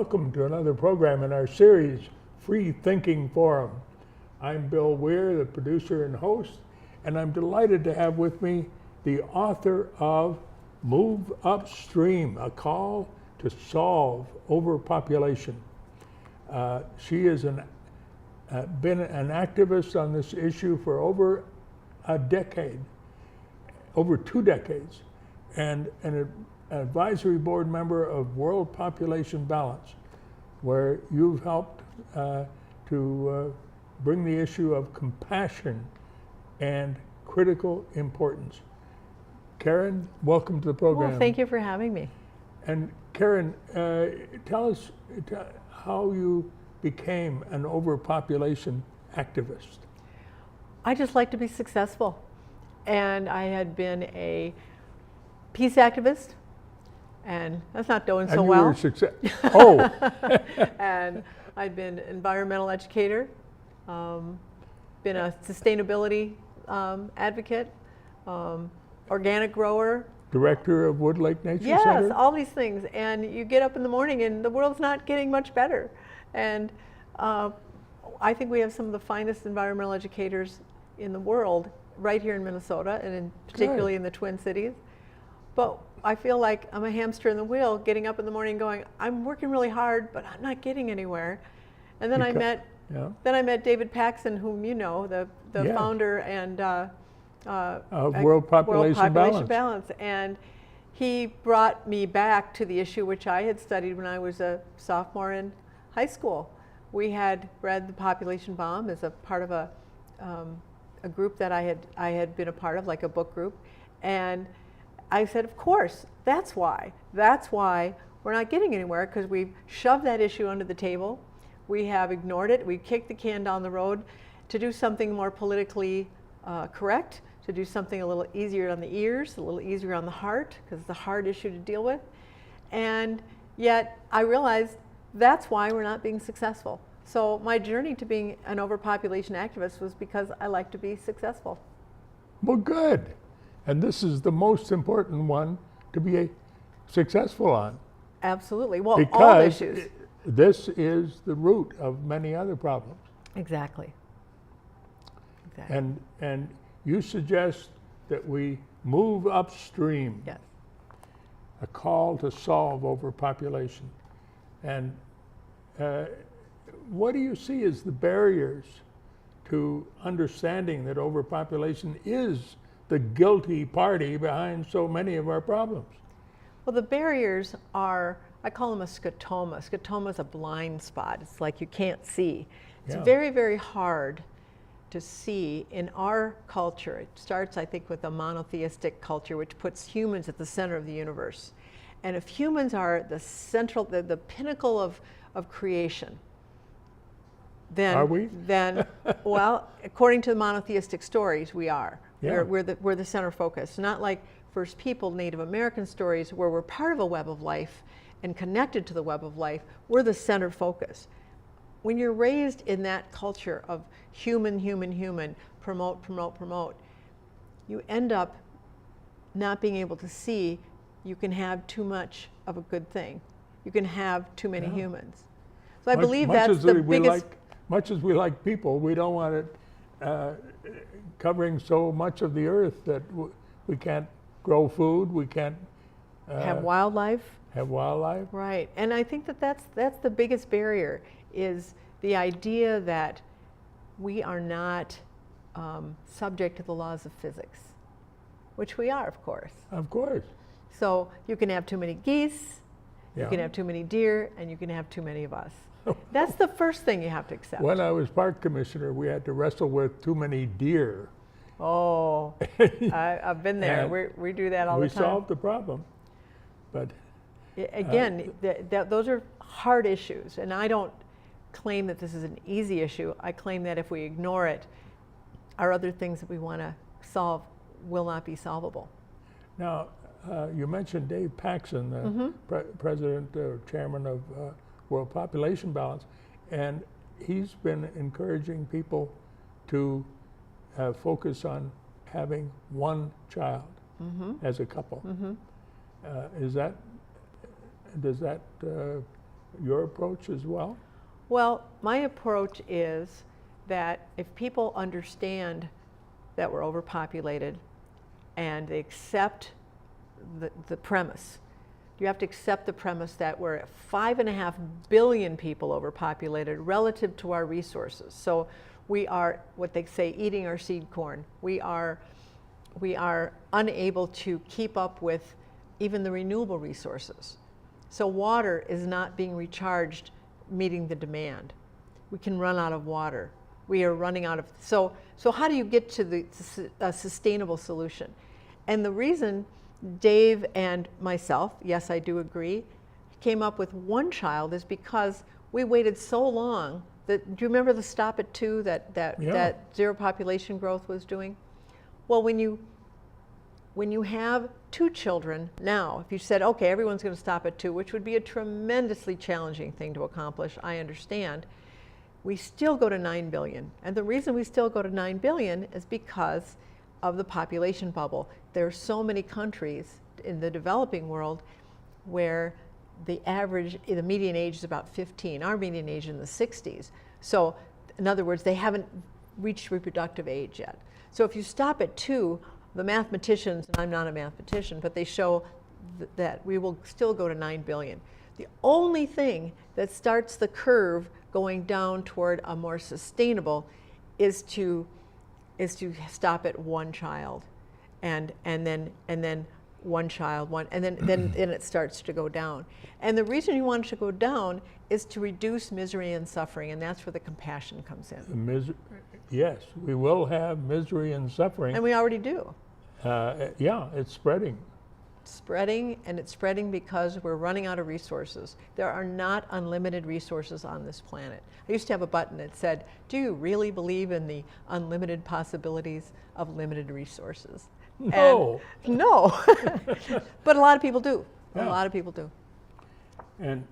welcome to another program in our series, Freethinking Forum. I'm Bill Weir, the producer and host, and I'm delighted to have with me the author of Move Upstream, a call to solve overpopulation. She has been an activist on this issue for over a decade, over 2 decades, and an advisory board member of World Population Balance, where you've helped to bring the issue of compassion and critical importance. Karen, welcome to the program. Well, thank you for having me. And Karen, tell us how you became an overpopulation activist. I just like to be successful. And I had been a peace activist, and that's not doing so well. And I'd been an environmental educator, been a sustainability advocate, organic grower. Director of Wood Lake Nature Center? Yes, all these things. And you get up in the morning and the world's not getting much better. And I think we have some of the finest environmental educators in the world right here in Minnesota, and particularly in the Twin Cities. But I feel like I'm a hamster in the wheel, getting up in the morning going, I'm working really hard, but I'm not getting anywhere. And then I met David Paxson, whom you know, the founder and of World Population Balance. And he brought me back to the issue which I had studied when I was a sophomore in high school. We had read The Population Bomb as a part of a group that I had been a part of, like a book group. And I said, of course, that's why we're not getting anywhere, because we've shoved that issue under the table. We have ignored it. We kicked the can down the road to do something more politically correct, to do something a little easier on the ears, a little easier on the heart, because it's a hard issue to deal with. And yet I realized that's why we're not being successful. So my journey to being an overpopulation activist was because I like to be successful. Well, good. And this is the most important one to be successful on. Absolutely. Well, because all issues. This is the root of many other problems. Exactly. And you suggest that we move upstream. Yes. A call to solve overpopulation. And what do you see as the barriers to understanding that overpopulation is the guilty party behind so many of our problems? Well, the barriers are, I call them a scotoma. Scotoma is a blind spot. It's like you can't see. It's very, very hard to see in our culture. It starts, I think, with a monotheistic culture, which puts humans at the center of the universe. And if humans are the central, the pinnacle of creation, then, are we? Then, well, according to the monotheistic stories, we are. Yeah. We're the center focus. Not like First People, Native American stories, where we're part of a web of life and connected to the web of life. We're the center focus. When you're raised in that culture of human, promote, you end up not being able to see you can have too much of a good thing. You can have too many humans. So I believe that's the biggest. Much as we like people, we don't want it covering so much of the earth that we can't grow food, we can't have wildlife. Right. And I think that's the biggest barrier, is the idea that we are not subject to the laws of physics, which we are, of course. Of course. So you can have too many geese, you can have too many deer, and you can have too many of us. That's the first thing you have to accept. When I was park commissioner, we had to wrestle with too many deer. Oh, I've been there. We do that all the time. We solved the problem, but again, those are hard issues, and I don't claim that this is an easy issue. I claim that if we ignore it, our other things that we want to solve will not be solvable. Now, you mentioned Dave Paxson, the president or chairman of World Population Balance, and he's been encouraging people to focus on having one child as a couple. Does that your approach as well? Well, my approach is that if people understand that we're overpopulated and they accept the premise, you have to accept the premise that we're at 5.5 billion people overpopulated relative to our resources. So we are, what they say, eating our seed corn. We are unable to keep up with even the renewable resources. So water is not being recharged, meeting the demand. We can run out of water. We are running out of, so how do you get to a sustainable solution? And the reason Dave and myself, yes, I do agree, came up with one child is because we waited so long that, do you remember the stop at 2 that zero population growth was doing? Well, when you have 2 children now, if you said, okay, everyone's going to stop at 2, which would be a tremendously challenging thing to accomplish, I understand, we still go to 9 billion. And the reason we still go to 9 billion is because of the population bubble. There are so many countries in the developing world where the median age is about 15. Our median age is in the 60s. So in other words, they haven't reached reproductive age yet. So if you stop at 2, the mathematicians, and I'm not a mathematician, but they show that we will still go to 9 billion. The only thing that starts the curve going down toward a more sustainable is to stop at 1 child, and then 1 child, and then it starts to go down. And the reason you want it to go down is to reduce misery and suffering, and that's where the compassion comes in. Yes, we will have misery and suffering. And we already do. Yeah, it's spreading. And it's spreading because we're running out of resources. There are not unlimited resources on this planet. I used to have a button that said, do you really believe in the unlimited possibilities of limited resources? No. And no. But a lot of people do. Yeah. A lot of people do. And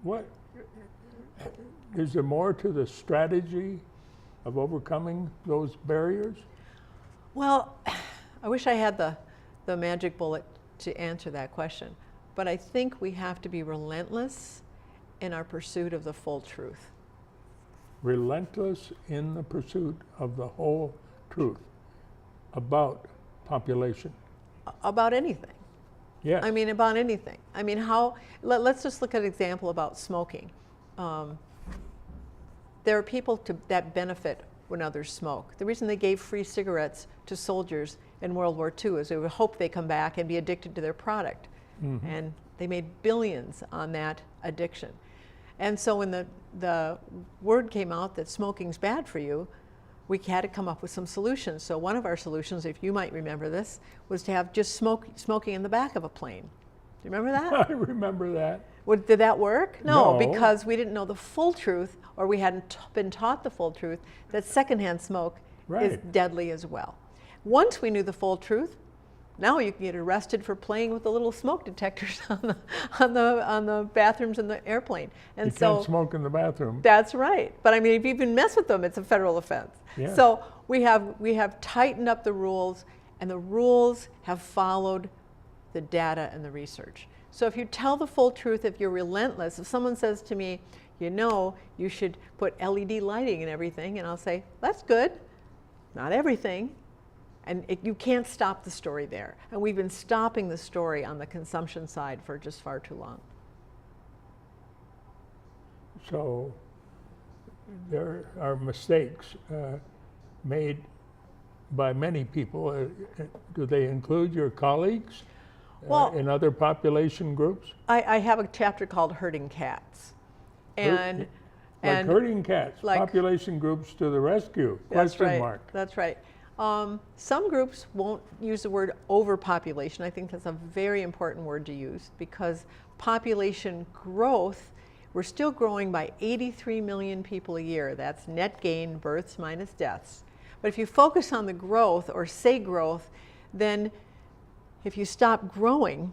what is there more to the strategy of overcoming those barriers? Well, I wish I had the magic bullet to answer that question. But I think we have to be relentless in our pursuit of the full truth. Relentless in the pursuit of the whole truth about population. About anything. Yes. I mean, about anything. I mean, let's just look at an example about smoking. There are people that benefit when others smoke. The reason they gave free cigarettes to soldiers in World War II is they would hope they come back and be addicted to their product. Mm-hmm. And they made billions on that addiction. And so when the word came out that smoking's bad for you, we had to come up with some solutions. So one of our solutions, if you might remember this, was to have just smoking in the back of a plane. Do you remember that? I remember that. Did that work? No, because we didn't know the full truth, or we hadn't been taught the full truth, that secondhand smoke is deadly as well. Once we knew the full truth, now you can get arrested for playing with the little smoke detectors on the bathrooms in the airplane. And you can't smoke in the bathroom. That's right. But I mean, if you even mess with them, it's a federal offense. Yeah. So we have tightened up the rules, and the rules have followed the data and the research. So if you tell the full truth, if you're relentless, if someone says to me, you should put LED lighting and everything, and I'll say, that's good, not everything. And you can't stop the story there. And we've been stopping the story on the consumption side for just far too long. So there are mistakes made by many people. Do they include your colleagues in other population groups? I have a chapter called Herding Cats. And herding cats, like, population groups to the rescue, that's right, mark. That's right. Some groups won't use the word overpopulation. I think that's a very important word to use, because population growth, we're still growing by 83 million people a year. That's net gain, births minus deaths. But if you focus on the growth, or say growth, then if you stop growing,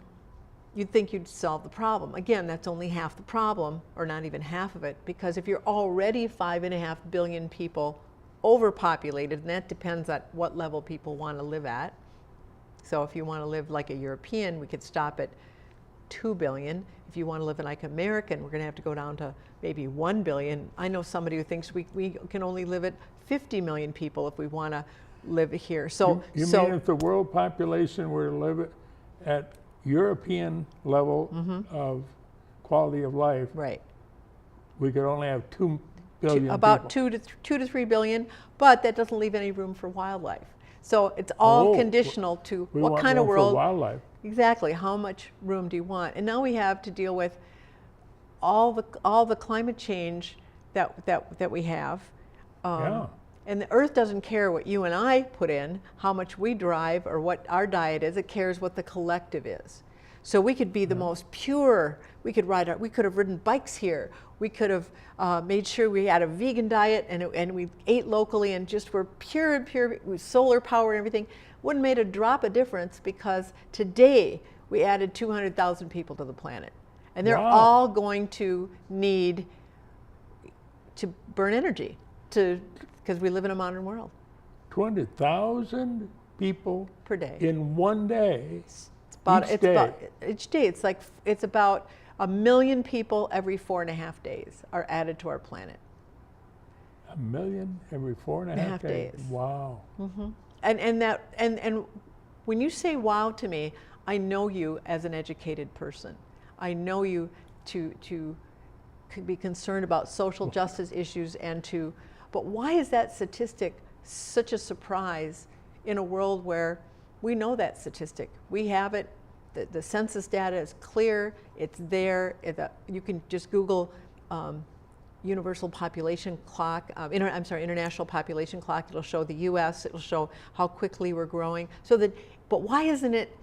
you'd think you'd solve the problem. Again, that's only half the problem, or not even half of it, because if you're already 5.5 billion people overpopulated, and that depends on what level people want to live at. So if you want to live like a European, we could stop at 2 billion. If you want to live like American, we're going to have to go down to maybe 1 billion. I know somebody who thinks we can only live at 50 million people if we want to live here. So you mean if the world population were to live at European level of quality of life, right, we could only have 2 billion about people. 2 to 3 billion, but that doesn't leave any room for wildlife. So it's all conditional to what kind of world. For wildlife. Exactly. How much room do you want? And now we have to deal with all the climate change that we have. And the Earth doesn't care what you and I put in, how much we drive, or what our diet is. It cares what the collective is. So we could be the most pure. We could have ridden bikes here. We could have made sure we had a vegan diet and we ate locally and just were pure with solar power and everything. Wouldn't have made a drop of difference because today we added 200,000 people to the planet. And they're all going to need to burn energy because we live in a modern world. 200,000 people per day. In one day. Each day. It's about 1 million people every 4.5 days are added to our planet. 1 million every 4.5 days. Wow. Mm-hmm. And when you say wow to me, I know you as an educated person. I know you to be concerned about social justice issues but why is that statistic such a surprise in a world where we know that statistic? We have it. The census data is clear. It's there. You can just Google universal population clock. International population clock. It'll show the U.S. It'll show how quickly we're growing. But why isn't it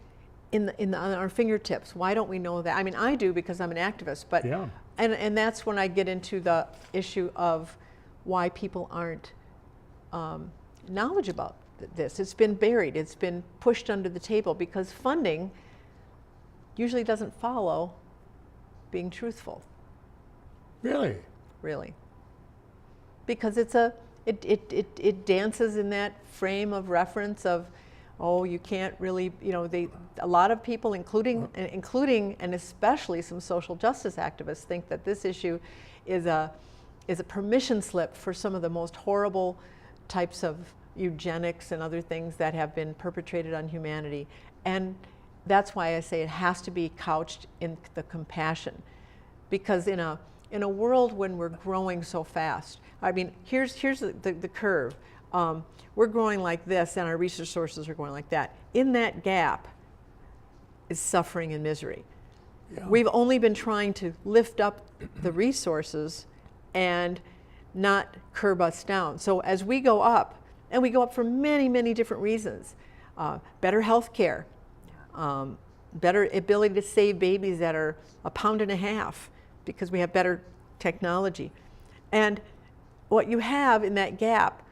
on our fingertips? Why don't we know that? I mean, I do because I'm an activist. But and that's when I get into the issue of why people aren't knowledgeable about this. It's been buried. It's been pushed under the table because funding usually doesn't follow being truthful. Really? Really. Because it dances in that frame of reference of, oh, you can't really, a lot of people, including and especially some social justice activists, think that this issue is a permission slip for some of the most horrible types of eugenics and other things that have been perpetrated on humanity. And that's why I say it has to be couched in the compassion. Because in a world when we're growing so fast, I mean, here's the curve. We're growing like this and our resource sources are going like that. In that gap is suffering and misery. Yeah. We've only been trying to lift up the resources and not curb us down. So as we go up, and we go up for many, many different reasons, better health care, better ability to save babies that are 1.5 pounds because we have better technology. And what you have in that gap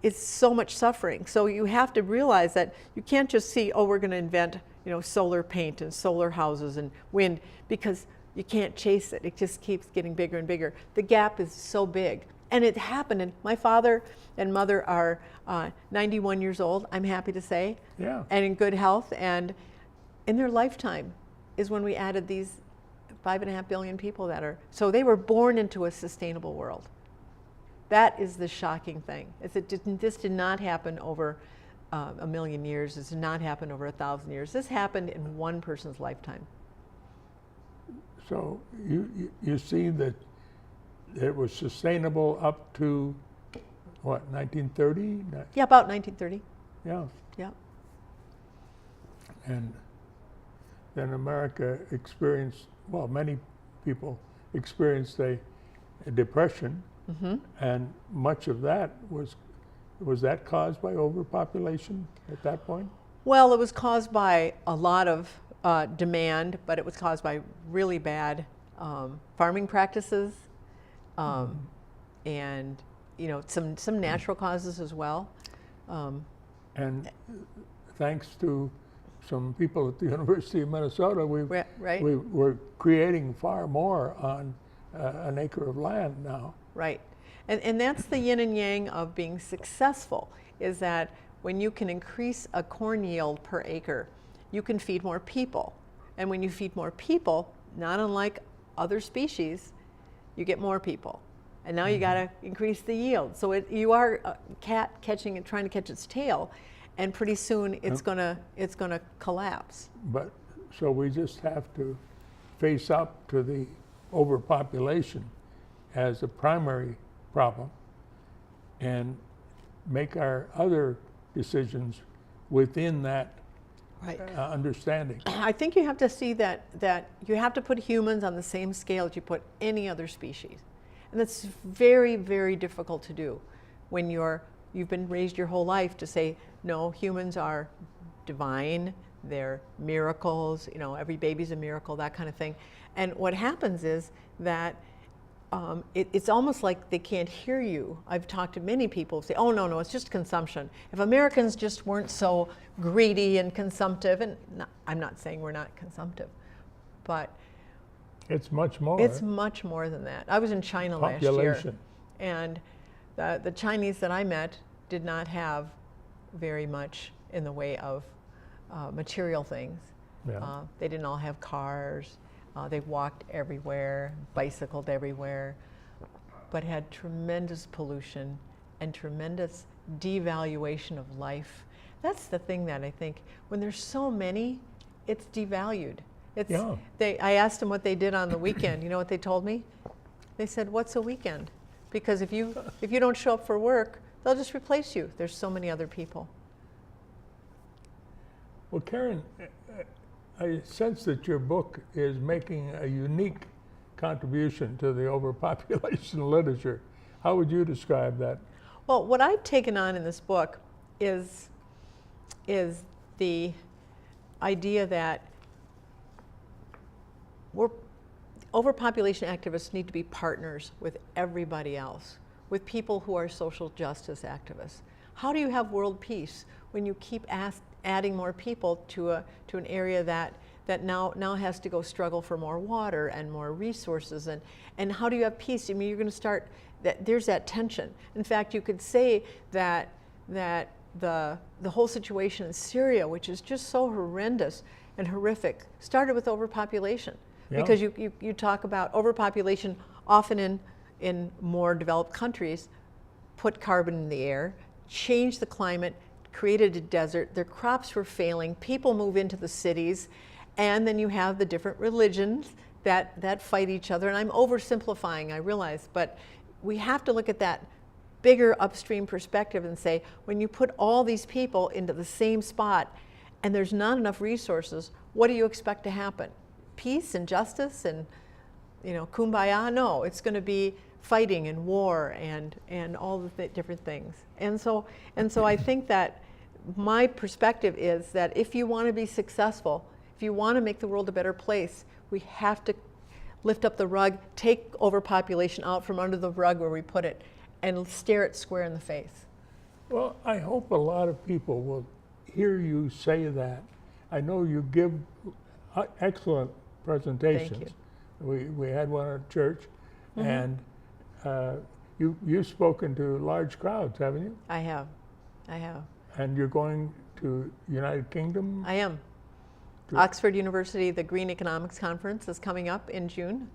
is so much suffering. So you have to realize that you can't just see, oh, we're going to invent, solar paint and solar houses and wind, because you can't chase it. It just keeps getting bigger and bigger. The gap is so big. And it happened. And my father and mother are 91 years old, I'm happy to say, and in good health. And in their lifetime is when we added these 5.5 billion people so they were born into a sustainable world. That is the shocking thing. This did not happen over 1 million years. This did not happen over 1,000 years. This happened in one person's lifetime. So you see that it was sustainable up to, what, 1930? Yeah, about 1930. Yeah. Yeah. And then America experienced, well, many people experienced a depression, and much of that was that caused by overpopulation at that point? Well, it was caused by a lot of demand, but it was caused by really bad farming practices, and some natural causes as well. And thanks to some people at the University of Minnesota, we were creating far more on an acre of land now. Right. And that's the yin and yang of being successful, is that when you can increase a corn yield per acre, you can feed more people. And when you feed more people, not unlike other species, you get more people. And now you got to increase the yield. So you are a cat catching and trying to catch its tail, and pretty soon it's gonna collapse. But so we just have to face up to the overpopulation as a primary problem and make our other decisions within that Right. Understanding. I think you have to see that you have to put humans on the same scale as you put any other species. And that's very, very difficult to do when you've been raised your whole life to say, no, humans are divine, they're miracles, every baby's a miracle, that kind of thing. And what happens is that it's almost like they can't hear you. I've talked to many people who say, oh, no, it's just consumption. If Americans just weren't so greedy and consumptive, and I'm not saying we're not consumptive, but it's much more. It's much more than that. I was in China last year, and the Chinese that I met did not have very much in the way of material things. Yeah. They didn't all have cars. They walked everywhere, bicycled everywhere, but had tremendous pollution and tremendous devaluation of life. That's the thing that I think, when there's so many, it's devalued. I asked them what they did on the weekend. You know what they told me? They said, what's a weekend? Because if you don't show up for work, they'll just replace you. There's so many other people. Well, Karen, I sense that your book is making a unique contribution to the overpopulation literature. How would you describe that? Well, what I've taken on in this book is the idea that overpopulation activists need to be partners with everybody else, with people who are social justice activists. How do you have world peace when you keep adding more people to an area that now has to go struggle for more water and more resources, and how do you have peace? I mean, you're going to start there's that tension. In fact, you could say that the whole situation in Syria, which is just so horrendous and horrific, started with overpopulation. Yeah. Because you talk about overpopulation often in more developed countries, put carbon in the air, changed the climate, created a desert, their crops were failing, people move into the cities, and then you have the different religions that fight each other. And I'm oversimplifying, I realize, but we have to look at that bigger upstream perspective and say, when you put all these people into the same spot and there's not enough resources, what do you expect to happen? Peace and justice and kumbaya? No, it's going to be fighting and war and all the different things. And so I think that my perspective is that if you want to be successful, if you want to make the world a better place, we have to lift up the rug, take overpopulation out from under the rug where we put it, and stare it square in the face. Well, I hope a lot of people will hear you say that. I know you give excellent presentations. Thank you. We had one at church, and you've spoken to large crowds, haven't you? I have. And you're going to United Kingdom? I am. Oxford University, the Green Economics Conference is coming up in June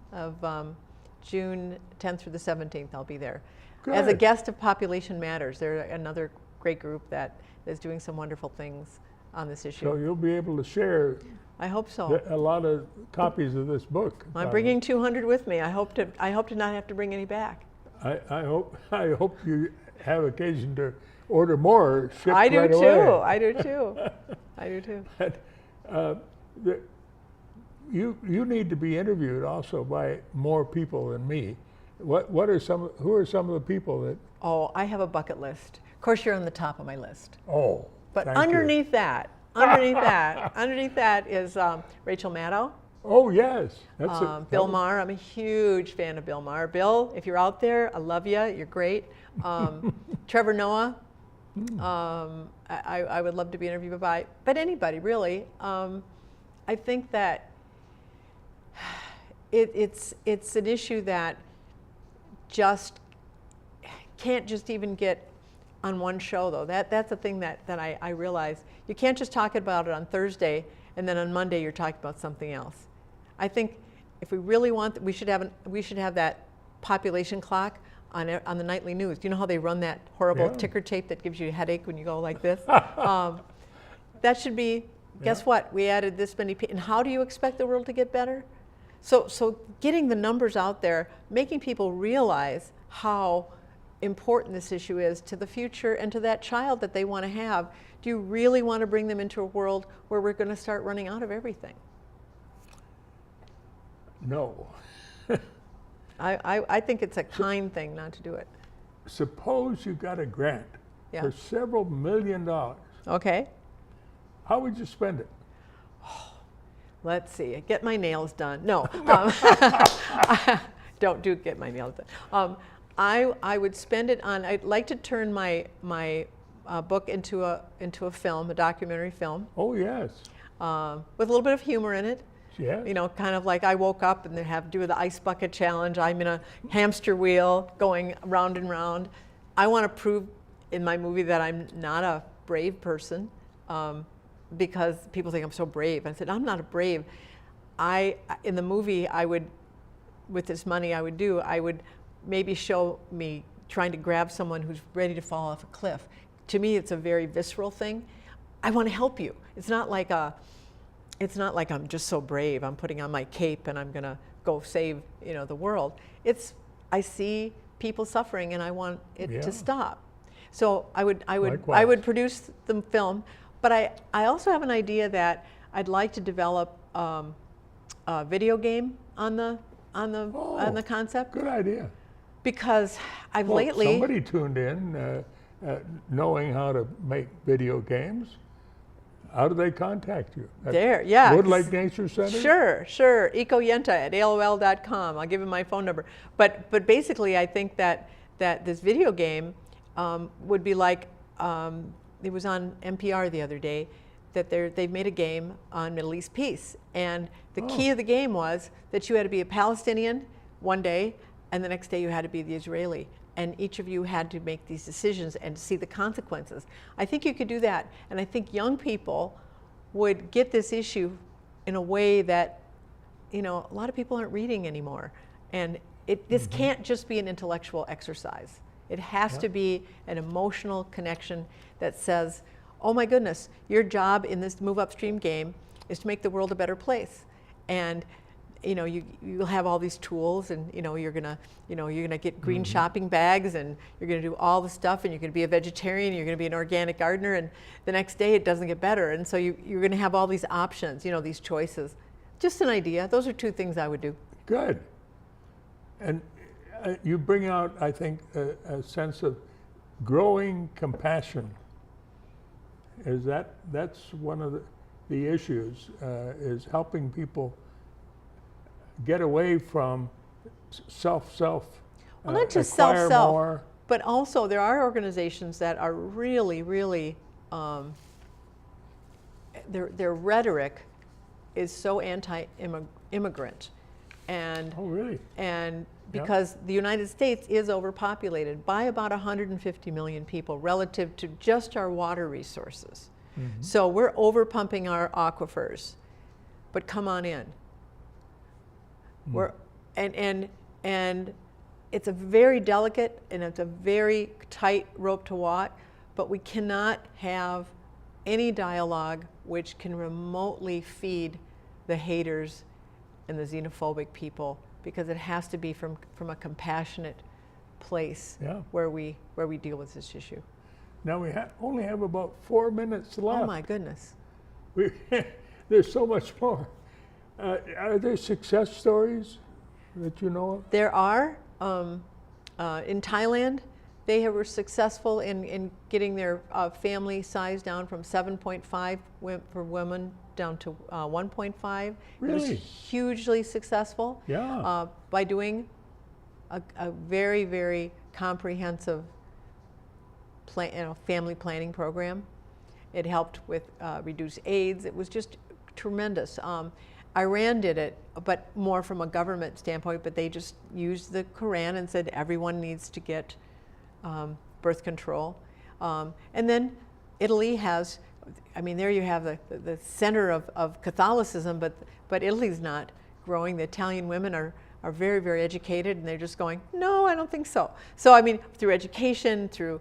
June 10th through the 17th. I'll be there. Good. As a guest of Population Matters. They're another great group that is doing some wonderful things on this issue. So you'll be able to share. I hope so. A lot of copies of this book. I'm bringing 200 with me. I hope to not have to bring any back. I hope you have occasion to order more shipped right away. I do too. I do too. You need to be interviewed also by more people than me. Who are some of the people that? Oh, I have a bucket list. Of course, you're on the top of my list. Oh, but underneath that is Rachel Maddow. Oh yes, Bill Maher. I'm a huge fan of Bill Maher. Bill, if you're out there, I love you. You're great. Trevor Noah. I would love to be interviewed by, but anybody really. I think that it's an issue that just can't just even get on one show though. That's the thing that I realize. You can't just talk about it on Thursday and then on Monday you're talking about something else. I think if we really want, we should have that population clock on the nightly news. Do you know how they run that horrible ticker tape that gives you a headache when you go like this? That should be, guess what? We added this many people. And how do you expect the world to get better? So getting the numbers out there, making people realize how important this issue is to the future and to that child that they want to have. Do you really want to bring them into a world where we're going to start running out of everything? No. I think it's a kind thing not to do it. Suppose you got a grant for several $1 million. Okay. How would you spend it? Let's see. Get my nails done. No. Don't get my nails done. I would spend it on, I'd like to turn my book into a film, a documentary film. Oh, yes. With a little bit of humor in it. Yeah. You know, kind of like I woke up and they have to do the ice bucket challenge. I'm in a hamster wheel going round and round. I want to prove in my movie that I'm not a brave person because people think I'm so brave. I said, I'm not a brave. In the movie, I would, with this money I would maybe show me trying to grab someone who's ready to fall off a cliff. To me, it's a very visceral thing. I want to help you. It's not like I'm just so brave. I'm putting on my cape and I'm going to go save, the world. I see people suffering and I want it to stop. So I would produce the film, but I also have an idea that I'd like to develop a video game on the concept. Good idea. Because somebody tuned in knowing how to make video games. How do they contact you? Wood Lake Nature Center? Sure. ecoyenta@aol.com. I'll give him my phone number. But basically, I think that this video game would be like, it was on NPR the other day, that they've made a game on Middle East peace. And the key of the game was that you had to be a Palestinian one day, and the next day you had to be the Israeli. And each of you had to make these decisions and see the consequences. I think you could do that. And I think young people would get this issue in a way that, a lot of people aren't reading anymore. And this can't just be an intellectual exercise. It has to be an emotional connection that says, oh my goodness, your job in this Move Upstream game is to make the world a better place. And you'll have all these tools, and you're gonna get green shopping bags, and you're gonna do all the stuff, and you're gonna be a vegetarian, and you're gonna be an organic gardener, and the next day it doesn't get better, and so you're gonna have all these options, these choices. Just an idea. Those are two things I would do. Good. And you bring out, I think, a sense of growing compassion. That's one of the issues, is helping people get away from self. Well, not just self, but also there are organizations that are really, really, their rhetoric is so anti-immigrant, and really? And because the United States is overpopulated by about 150 million people relative to just our water resources. So we're overpumping our aquifers, but come on in. And it's a very delicate and it's a very tight rope to walk, but we cannot have any dialogue which can remotely feed the haters and the xenophobic people, because it has to be from a compassionate place where we deal with this issue. Now we only have about 4 minutes left. Oh my goodness. There's so much more. Are there success stories that you know of? There are. In Thailand, they were successful in getting their family size down from 7.5 for women down to 1.5. Really? It was hugely successful by doing a very, very comprehensive family planning program. It helped with reduce AIDS. It was just tremendous. Iran did it, but more from a government standpoint, but they just used the Quran and said everyone needs to get birth control. And then Italy has I mean, there you have the center of Catholicism, but Italy's not growing. The Italian women are very, very educated, and they're just going, no, I don't think so. So I mean, through education, through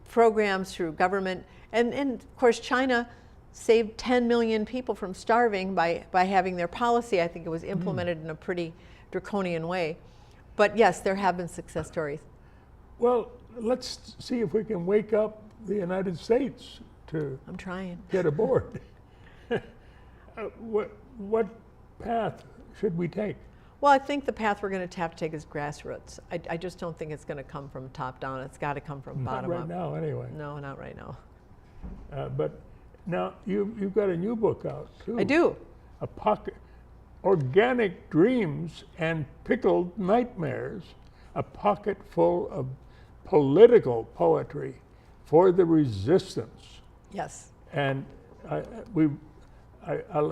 programs, through government, and of course China saved 10 million people from starving by having their policy. I think it was implemented in a pretty draconian way. But yes, there have been success stories. Well, let's see if we can wake up the United States to I'm trying. get aboard. What path should we take? Well, I think the path we're going to have to take is grassroots. I just don't think it's going to come from top down. It's got to come from bottom up. Not right now, anyway. No, not right now. But now you've got a new book out too. I do. A pocket, Organic Dreams and Pickled Nightmares, a pocket full of political poetry for the resistance. Yes. And I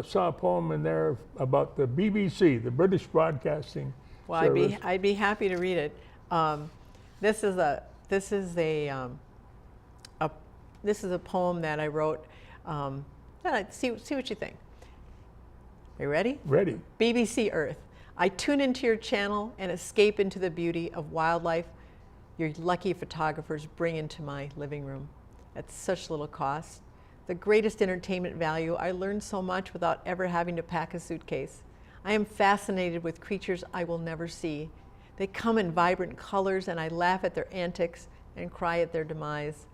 saw a poem in there about the BBC, the British Broadcasting Service. I'd be happy to read it. This is a poem that I wrote. See what you think. Are you ready? Ready. BBC Earth. I tune into your channel and escape into the beauty of wildlife your lucky photographers bring into my living room at such little cost. The greatest entertainment value. I learn so much without ever having to pack a suitcase. I am fascinated with creatures I will never see. They come in vibrant colors, and I laugh at their antics and cry at their demise.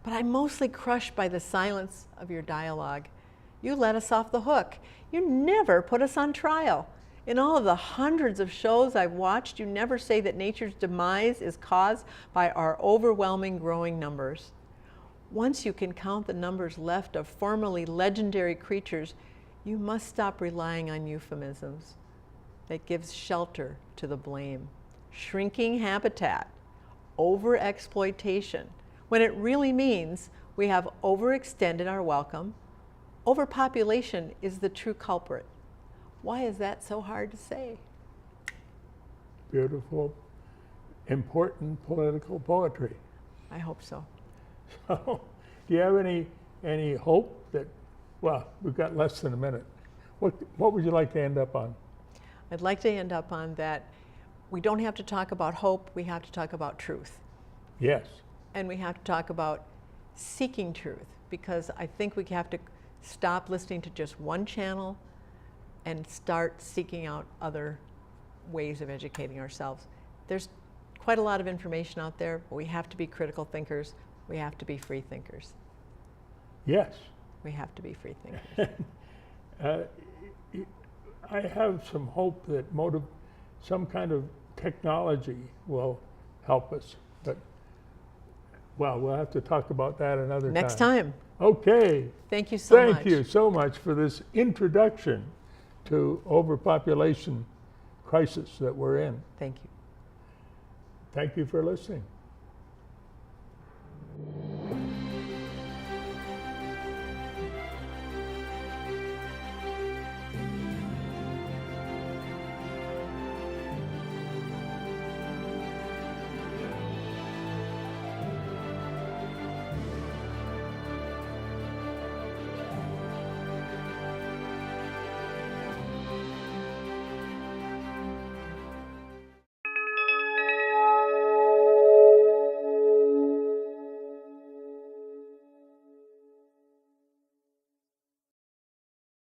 But I'm mostly crushed by the silence of your dialogue. You let us off the hook. You never put us on trial. In all of the hundreds of shows I've watched, you never say that nature's demise is caused by our overwhelming growing numbers. Once you can count the numbers left of formerly legendary creatures, you must stop relying on euphemisms that gives shelter to the blame. Shrinking habitat, overexploitation, when it really means we have overextended our welcome. Overpopulation is the true culprit. Why is that so hard to say? Beautiful, important political poetry. I hope so. So, do you have any hope that, well, we've got less than a minute. What would you like to end up on? I'd like to end up on that we don't have to talk about hope, we have to talk about truth. Yes. And we have to talk about seeking truth, because I think we have to stop listening to just one channel and start seeking out other ways of educating ourselves. There's quite a lot of information out there, but we have to be critical thinkers. We have to be free thinkers. Yes. We have to be free thinkers. I have some hope that some kind of technology will help us, but well, we'll have to talk about that another time. Next time. Okay. Thank you so much. Thank you so much for this introduction to overpopulation crisis that we're in. Thank you. Thank you for listening.